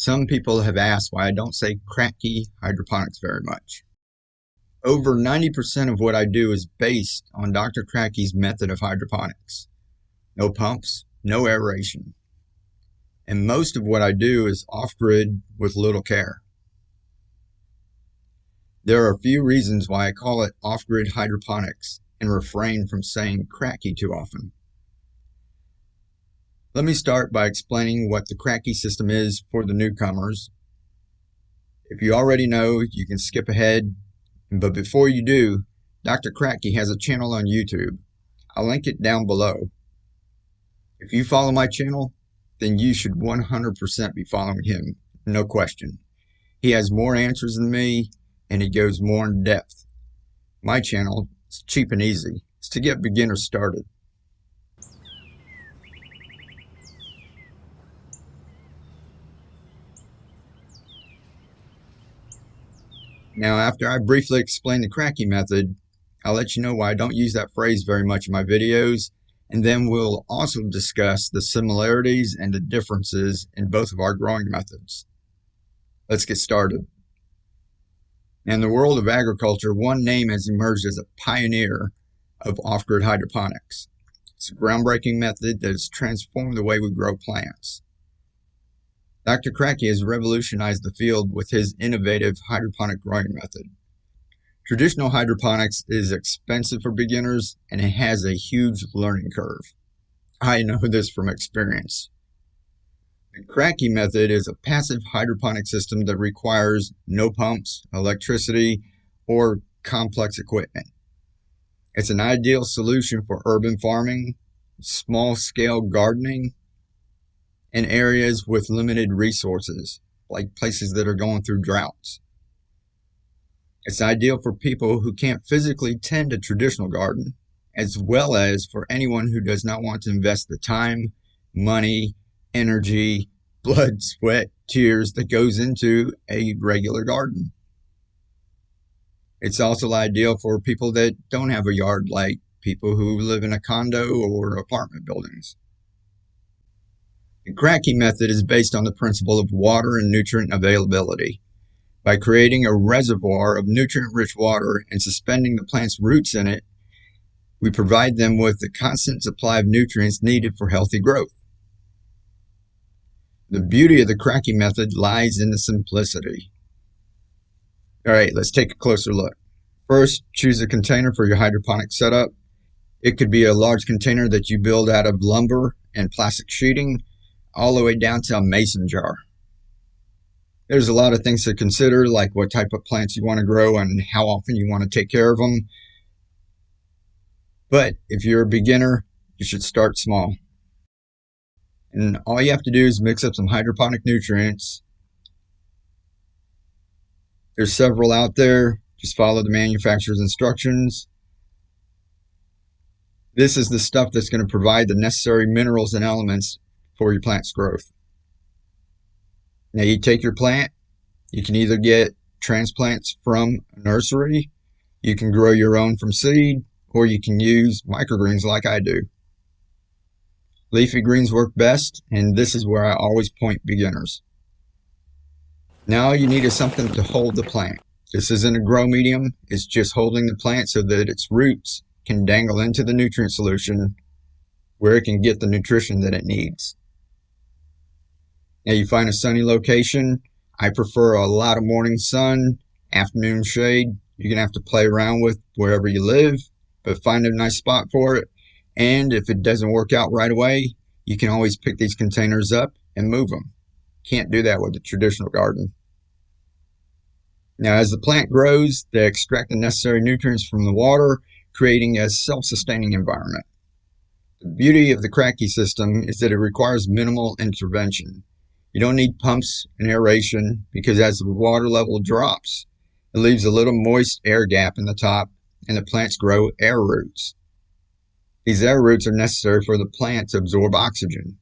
Some people have asked why I don't say Kratky Hydroponics very much. Over 90% of what I do is based on Dr. Kratky's method of hydroponics. No pumps, no aeration. And most of what I do is off-grid with little care. There are a few reasons why I call it off-grid hydroponics and refrain from saying Kratky too often. Let me start by explaining what the Kratky system is for the newcomers. If you already know, you can skip ahead, but before you do, Dr. Kratky has a channel on YouTube. I'll link it down below. If you follow my channel, then you should 100% be following him, no question. He has more answers than me, and he goes more in depth. My channel is cheap and easy. It's to get beginners started. Now, after I briefly explain the Kratky method, I'll let you know why I don't use that phrase very much in my videos, and then we'll also discuss the similarities and the differences in both of our growing methods. Let's get started. In the world of agriculture, one name has emerged as a pioneer of off-grid hydroponics. It's a groundbreaking method that has transformed the way we grow plants. Dr. Kratky has revolutionized the field with his innovative hydroponic growing method. Traditional hydroponics is expensive for beginners and it has a huge learning curve. I know this from experience. The Kratky method is a passive hydroponic system that requires no pumps, electricity, or complex equipment. It's an ideal solution for urban farming, small-scale gardening, in areas with limited resources, like places that are going through droughts. It's ideal for people who can't physically tend a traditional garden, as well as for anyone who does not want to invest the time, money, energy, blood, sweat, tears that goes into a regular garden. It's also ideal for people that don't have a yard, like people who live in a condo or apartment buildings. The Kratky method is based on the principle of water and nutrient availability. By creating a reservoir of nutrient-rich water and suspending the plant's roots in it, we provide them with the constant supply of nutrients needed for healthy growth. The beauty of the Kratky method lies in the simplicity. All right, let's take a closer look. First, choose a container for your hydroponic setup. It could be a large container that you build out of lumber and plastic sheeting, all the way down to a mason jar. There's a lot of things to consider, like what type of plants you want to grow and how often you want to take care of them. But if you're a beginner, you should start small. And all you have to do is mix up some hydroponic nutrients. There's several out there. Just follow the manufacturer's instructions. This is the stuff that's going to provide the necessary minerals and elements for your plant's growth. Now you take your plant, you can either get transplants from a nursery, you can grow your own from seed, or you can use microgreens like I do. Leafy greens work best, and this is where I always point beginners. Now all you need is something to hold the plant. This isn't a grow medium, it's just holding the plant so that its roots can dangle into the nutrient solution where it can get the nutrition that it needs. Now you find a sunny location. I prefer a lot of morning sun, afternoon shade. You're going to have to play around with wherever you live, but find a nice spot for it. And if it doesn't work out right away, you can always pick these containers up and move them. Can't do that with a traditional garden. Now as the plant grows, they extract the necessary nutrients from the water, creating a self-sustaining environment. The beauty of the Kratky system is that it requires minimal intervention. You don't need pumps and aeration because as the water level drops, it leaves a little moist air gap in the top and the plants grow air roots. These air roots are necessary for the plant to absorb oxygen.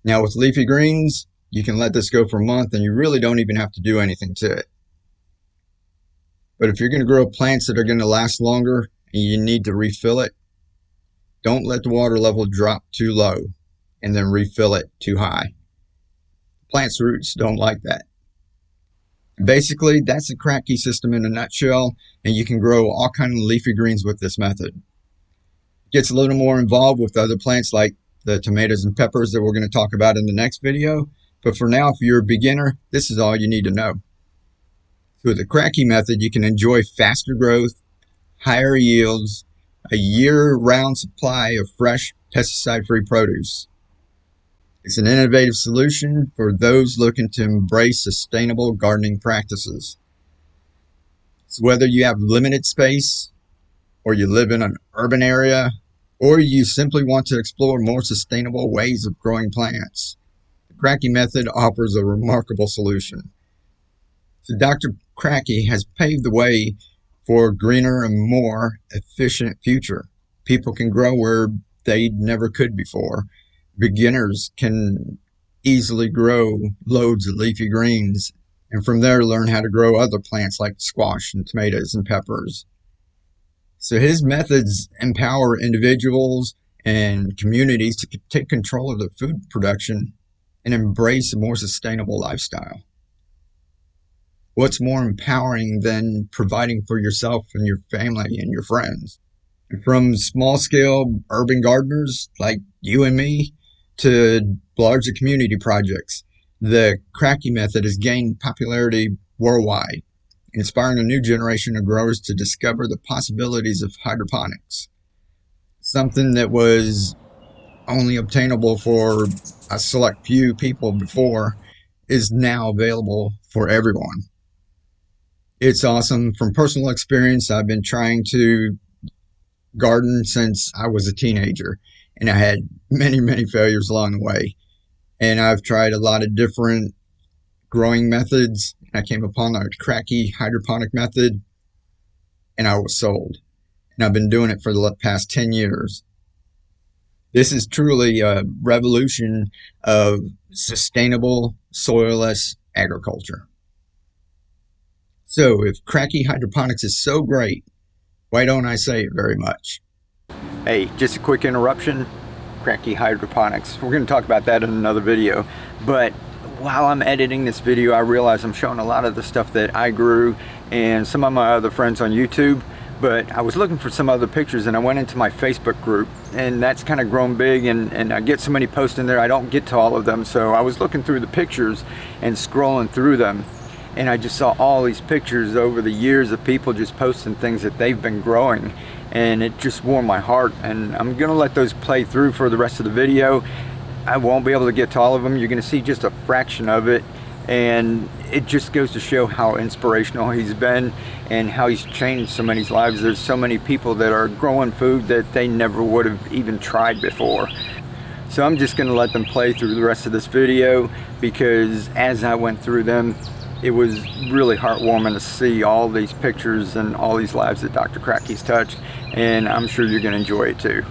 Now with leafy greens, you can let this go for a month and you really don't even have to do anything to it. But if you're going to grow plants that are going to last longer and you need to refill it, don't let the water level drop too low and then refill it too high. Plants' roots don't like that. Basically, that's the Kratky system in a nutshell, and you can grow all kinds of leafy greens with this method. It gets a little more involved with other plants like the tomatoes and peppers that we're going to talk about in the next video. But for now, if you're a beginner, this is all you need to know. So with the Kratky method, you can enjoy faster growth, higher yields, a year-round supply of fresh, pesticide-free produce. It's an innovative solution for those looking to embrace sustainable gardening practices. So whether you have limited space, or you live in an urban area, or you simply want to explore more sustainable ways of growing plants, the Kratky method offers a remarkable solution. So Dr. Kratky has paved the way for a greener and more efficient future. People can grow where they never could before. Beginners can easily grow loads of leafy greens, and from there learn how to grow other plants like squash and tomatoes and peppers. So his methods empower individuals and communities to take control of their food production and embrace a more sustainable lifestyle. What's more empowering than providing for yourself and your family and your friends? And from small-scale urban gardeners like you and me to larger community projects, the Kratky method has gained popularity worldwide, inspiring a new generation of growers to discover the possibilities of hydroponics. Something that was only obtainable for a select few people before is now available for everyone. It's awesome. From personal experience, I've been trying to garden since I was a teenager, and I had many failures along the way. And I've tried a lot of different growing methods. I came upon the Kratky Hydroponic method, and I was sold. And I've been doing it for the past 10 years. This is truly a revolution of sustainable, soilless agriculture. So if Kratky Hydroponics is so great, why don't I say it very much? Hey, just a quick interruption. Kratky Hydroponics. We're going to talk about that in another video. But while I'm editing this video, I realize I'm showing a lot of the stuff that I grew and some of my other friends on YouTube. But I was looking for some other pictures, and I went into my Facebook group, and that's kind of grown big, and I get so many posts in there, I don't get to all of them. So I was looking through the pictures and scrolling through them, and I just saw all these pictures over the years of people just posting things that they've been growing, and it just warmed my heart. And I'm gonna let those play through for the rest of the video. I won't be able to get to all of them. You're gonna see just a fraction of it, and it just goes to show how inspirational he's been and how he's changed so many lives. There's so many people that are growing food that they never would have even tried before. So I'm just gonna let them play through the rest of this video, because as I went through them, it was really heartwarming to see all these pictures and all these lives that Dr. Kratky's touched, and I'm sure you're going to enjoy it too.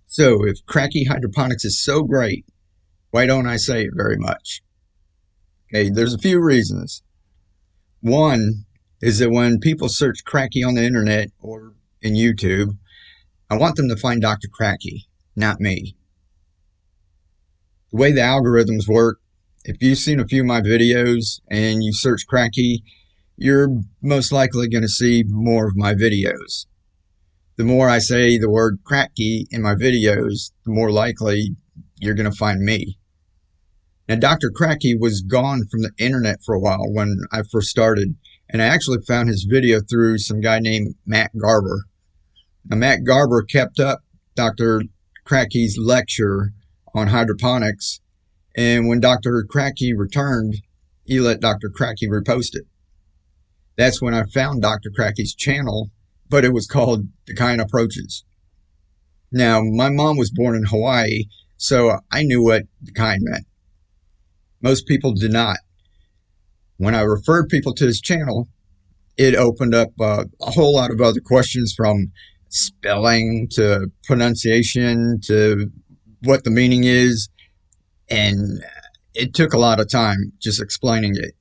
So if Kratky Hydroponics is so great, why don't I say it very much? Okay, there's a few reasons. One is that when people search Kratky on the internet or in YouTube, I want them to find Dr. Kratky, not me. The way the algorithms work, if you've seen a few of my videos and you search Kratky, you're most likely going to see more of my videos. The more I say the word Kratky in my videos, the more likely you're going to find me. Now, Dr. Kratky was gone from the internet for a while when I first started, and I actually found his video through some guy named Matt Garber. Now, Matt Garber kept up Dr. Kratky's lecture on hydroponics, and when Dr. Kratky returned, he let Dr. Kratky repost it. That's when I found Dr. Kratky's channel, but it was called The Kind Approaches. Now, my mom was born in Hawaii, so I knew what the kind meant. Most people did not. When I referred people to his channel, it opened up a whole lot of other questions, from spelling to pronunciation to what the meaning is. And it took a lot of time just explaining it.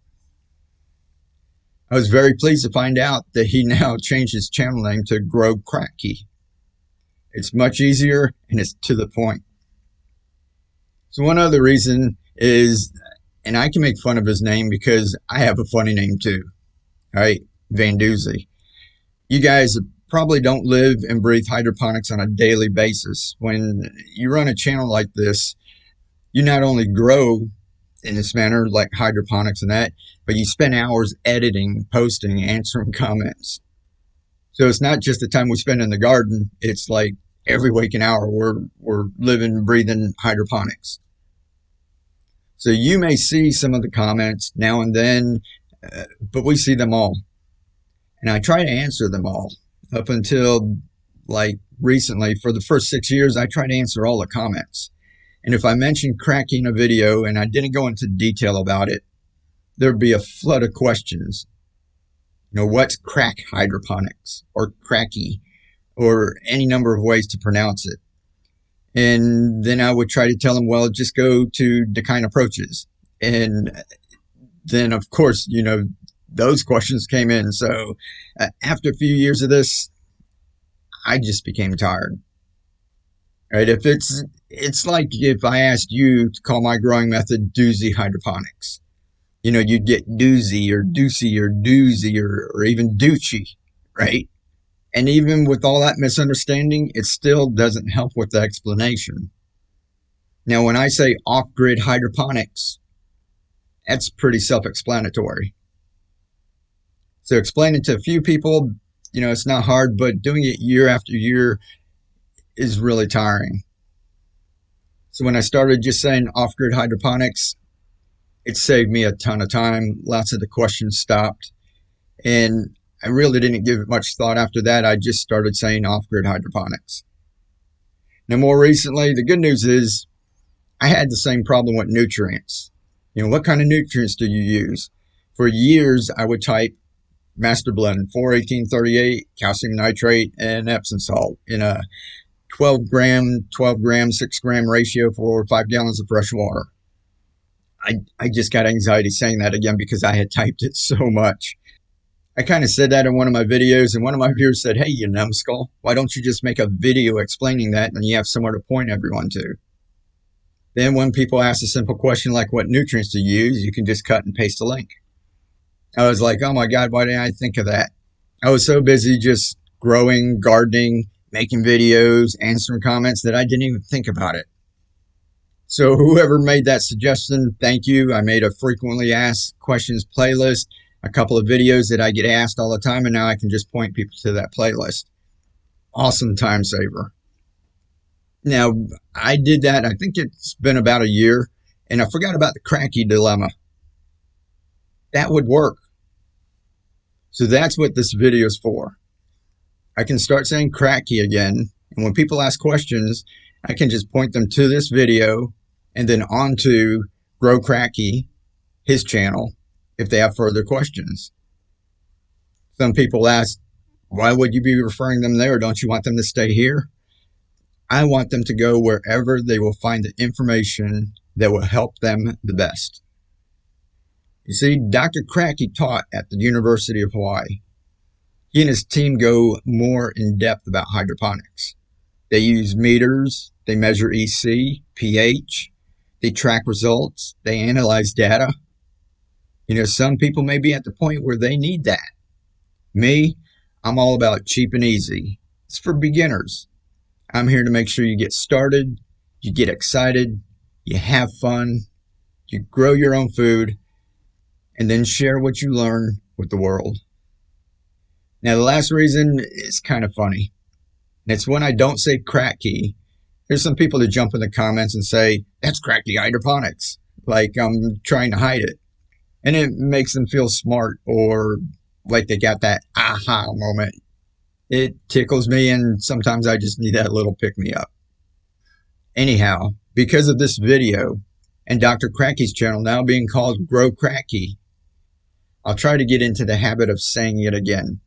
I was very pleased to find out that he now changed his channel name to Grow Kratky. It's much easier and it's to the point. So one other reason is And I can make fun of his name because I have a funny name too. All right, Van Doozy. You guys probably don't live and breathe hydroponics on a daily basis. When you run a channel like this, you not only grow in this manner, like hydroponics and that, but you spend hours editing, posting, answering comments. So it's not just the time we spend in the garden. It's like every waking hour we're living, breathing hydroponics. So you may see some of the comments now and then, but we see them all. And I try to answer them all. Up until like recently, for the first 6 years, I tried to answer all the comments. And if I mentioned Kratky in a video and I didn't go into detail about it, there'd be a flood of questions. You know, what's Kratky Hydroponics or Kratky or any number of ways to pronounce it? And then I would try to tell them, well, just go to Decline Approaches. And then, of course, you know, those questions came in. So after a few years of this, I just became tired. Right? If it's like if I asked you to call my growing method Doozy Hydroponics. You know, you'd get Doozy or Doocy or Doozy or even Doochie, right? And even with all that misunderstanding, it still doesn't help with the explanation. Now, when I say off-grid hydroponics, that's pretty self-explanatory. So explaining to a few people, you know, it's not hard, but doing it year after year is really tiring. So when I started just saying off-grid hydroponics, it saved me a ton of time. Lots of the questions stopped. And I really didn't give it much thought after that. I just started saying off-grid hydroponics. Now, more recently, the good news is I had the same problem with nutrients. You know, what kind of nutrients do you use? For years, I would type Master Blend 4-18-38, calcium nitrate, and Epsom salt in a 12 gram, 6 gram ratio for 5 gallons of fresh water. I just got anxiety saying that again because I had typed it so much. I kind of said that in one of my videos, and one of my viewers said, hey, you numbskull, why don't you just make a video explaining that and you have somewhere to point everyone to? Then when people ask a simple question like what nutrients to use, you can just cut and paste a link. I was like, oh my God, why didn't I think of that? I was so busy just growing, gardening, making videos, answering comments that I didn't even think about it. So whoever made that suggestion, thank you. I made a frequently asked questions playlist, a couple of videos that I get asked all the time, and now I can just point people to that playlist. Awesome time saver. Now, I did that, I think it's been about a year, and I forgot about the Kratky dilemma. That would work. So that's what this video is for. I can start saying Kratky again, and when people ask questions, I can just point them to this video and then on to Grow Kratky, his channel, if they have further questions. Some people ask, why would you be referring them there? Don't you want them to stay here? I want them to go wherever they will find the information that will help them the best. You see, Dr. Kratky taught at the University of Hawaii. He and his team go more in depth about hydroponics. They use meters, they measure EC, pH, they track results, they analyze data. You know, some people may be at the point where they need that. Me, I'm all about cheap and easy. It's for beginners. I'm here to make sure you get started, you get excited, you have fun, you grow your own food, and then share what you learn with the world. Now, the last reason is kind of funny. And it's when I don't say Kratky. There's some people that jump in the comments and say, that's Kratky Hydroponics. Like I'm trying to hide it. And it makes them feel smart or like they got that aha moment. It tickles me, and sometimes I just need that little pick-me-up. Anyhow, because of this video and Dr. Kratky's channel now being called Grow Kratky, I'll try to get into the habit of saying it again.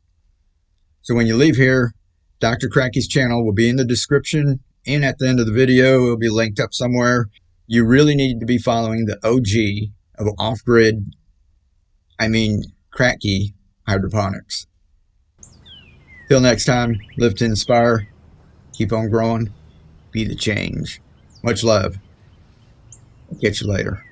So when you leave here, Dr. Kratky's channel will be in the description, and at the end of the video, it'll be linked up somewhere. You really need to be following the OG of off-grid, Kratky Hydroponics. Till next time, live to inspire, keep on growing, be the change. Much love. Catch you later.